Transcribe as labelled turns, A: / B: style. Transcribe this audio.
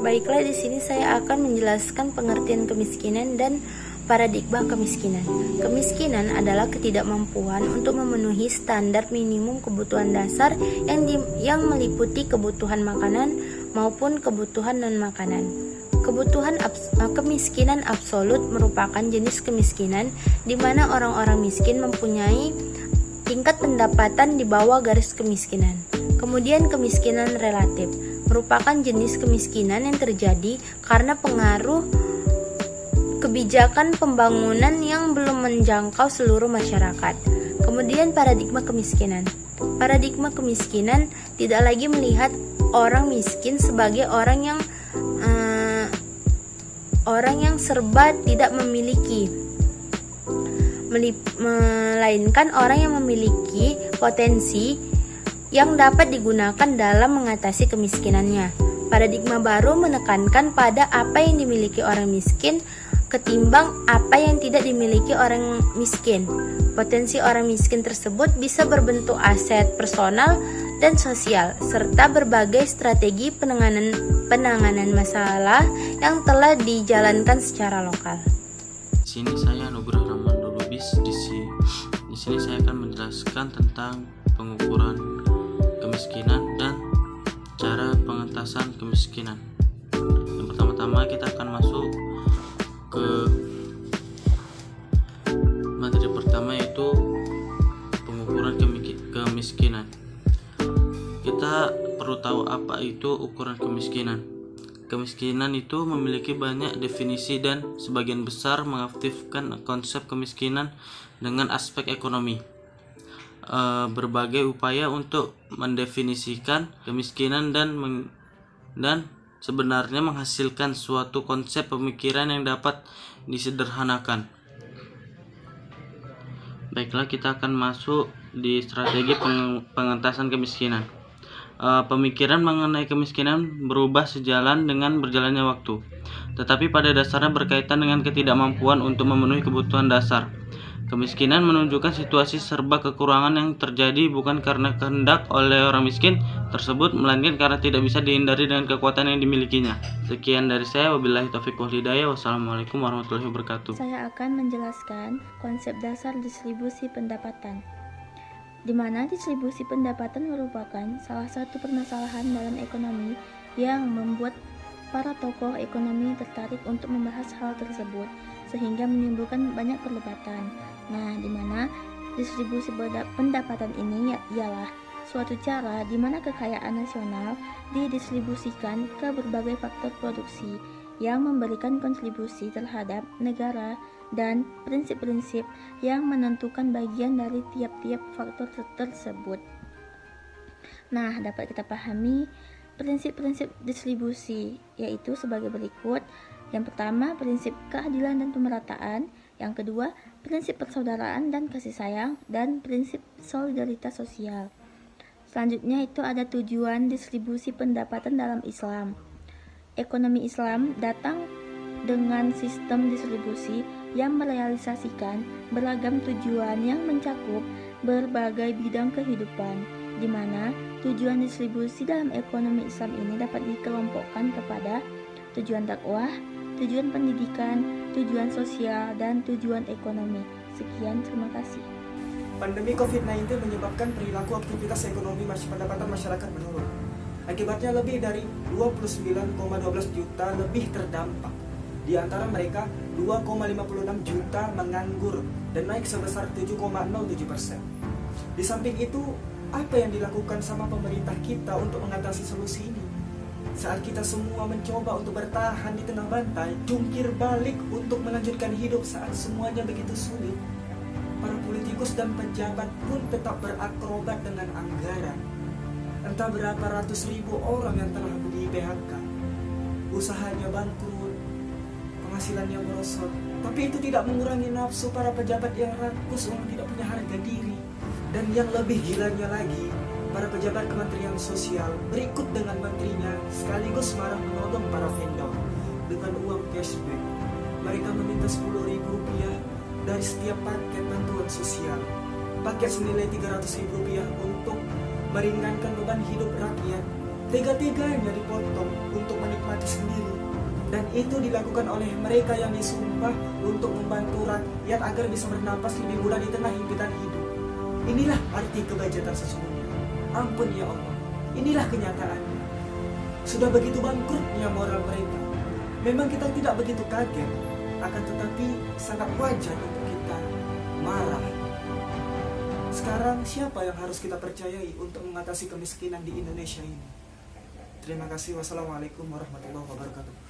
A: Baiklah, di sini saya akan menjelaskan pengertian kemiskinan dan paradigma kemiskinan. Kemiskinan adalah ketidakmampuan untuk memenuhi standar minimum kebutuhan dasar yang meliputi kebutuhan makanan maupun kebutuhan non-makanan. Kemiskinan absolut merupakan jenis kemiskinan di mana orang-orang miskin mempunyai tingkat pendapatan di bawah garis kemiskinan. Kemudian kemiskinan relatif merupakan jenis kemiskinan yang terjadi karena pengaruh kebijakan pembangunan yang belum menjangkau seluruh masyarakat. Kemudian paradigma kemiskinan. Paradigma kemiskinan tidak lagi melihat orang miskin sebagai orang yang serba tidak memiliki, melainkan orang yang memiliki potensi yang dapat digunakan dalam mengatasi kemiskinannya. Paradigma baru menekankan pada apa yang dimiliki orang miskin ketimbang apa yang tidak dimiliki orang miskin. Potensi orang miskin tersebut bisa berbentuk aset personal dan sosial, serta berbagai strategi penanganan masalah yang telah dijalankan secara lokal.
B: Di sini saya Nugrah Rahman Lubis. Di sini saya akan menjelaskan tentang pengukuran kemiskinan dan cara pengentasan kemiskinan. Yang pertama-tama kita akan masuk ke materi pertama, yaitu pengukuran kemiskinan. Kita perlu tahu apa itu ukuran kemiskinan. Kemiskinan itu memiliki banyak definisi dan sebagian besar mengaktifkan konsep kemiskinan dengan aspek ekonomi. Berbagai upaya untuk mendefinisikan kemiskinan dan sebenarnya menghasilkan suatu konsep pemikiran yang dapat disederhanakan. Baiklah, kita akan masuk di strategi pengentasan kemiskinan. Pemikiran mengenai kemiskinan berubah sejalan dengan berjalannya waktu, tetapi pada dasarnya berkaitan dengan ketidakmampuan untuk memenuhi kebutuhan dasar. Kemiskinan menunjukkan situasi serba kekurangan yang terjadi bukan karena kehendak oleh orang miskin tersebut, melainkan karena tidak bisa dihindari dengan kekuatan yang dimilikinya. Sekian dari saya, wabillahi taufiq wal hidayah. Wassalamualaikum warahmatullahi wabarakatuh.
C: Saya akan menjelaskan konsep dasar distribusi pendapatan, di mana distribusi pendapatan merupakan salah satu permasalahan dalam ekonomi yang membuat para tokoh ekonomi tertarik untuk membahas hal tersebut, sehingga menimbulkan banyak perdebatan. Nah, di mana distribusi pendapatan ini ialah suatu cara di mana kekayaan nasional didistribusikan ke berbagai faktor produksi yang memberikan kontribusi terhadap negara dan prinsip-prinsip yang menentukan bagian dari tiap-tiap faktor tersebut. Nah, dapat kita pahami prinsip-prinsip distribusi yaitu sebagai berikut. Yang pertama, prinsip keadilan dan pemerataan. Yang kedua, prinsip persaudaraan dan kasih sayang, dan prinsip solidaritas sosial. Selanjutnya itu ada tujuan distribusi pendapatan dalam Islam. Ekonomi Islam datang dengan sistem distribusi yang merealisasikan beragam tujuan yang mencakup berbagai bidang kehidupan, di mana tujuan distribusi dalam ekonomi Islam ini dapat dikelompokkan kepada tujuan dakwah, tujuan pendidikan, tujuan sosial, dan tujuan ekonomi. Sekian, terima kasih.
D: Pandemi COVID-19 menyebabkan perilaku aktivitas ekonomi pendapatan masyarakat menurun. Akibatnya lebih dari 29,12 juta lebih terdampak. Di antara mereka, 2,56 juta menganggur dan naik sebesar 7,07%. Di samping itu, apa yang dilakukan sama pemerintah kita untuk mengatasi solusi ini? Saat kita semua mencoba untuk bertahan di tengah bantai, jungkir balik untuk melanjutkan hidup saat semuanya begitu sulit, para politikus dan pejabat pun tetap berakrobat dengan anggaran. Entah berapa ratus ribu orang yang telah di PHK, usahanya bangkrut, penghasilannya merosot. Tapi itu tidak mengurangi nafsu para pejabat yang rakus, yang tidak punya harga diri. Dan yang lebih gilanya lagi, para pejabat Kementerian Sosial berikut dengan menterinya sekaligus marah menodong para vendor dengan uang cashback. Mereka meminta Rp10.000 dari setiap paket bantuan sosial, paket senilai Rp300.000 untuk meringankan beban hidup rakyat. tega-teganya dipotong untuk menikmati sendiri. Dan itu dilakukan oleh mereka yang disumpah untuk membantu rakyat agar bisa bernapas lebih mudah di tengah himpitan hidup. Inilah arti kebajatan sesungguhnya. Ampun ya Allah, inilah kenyataannya. Sudah begitu bangkrutnya moral mereka. Memang kita tidak begitu kaget, akan tetapi sangat wajar untuk kita marah. Sekarang siapa yang harus kita percayai untuk mengatasi kemiskinan di Indonesia ini? Terima kasih. Wassalamualaikum warahmatullahi wabarakatuh.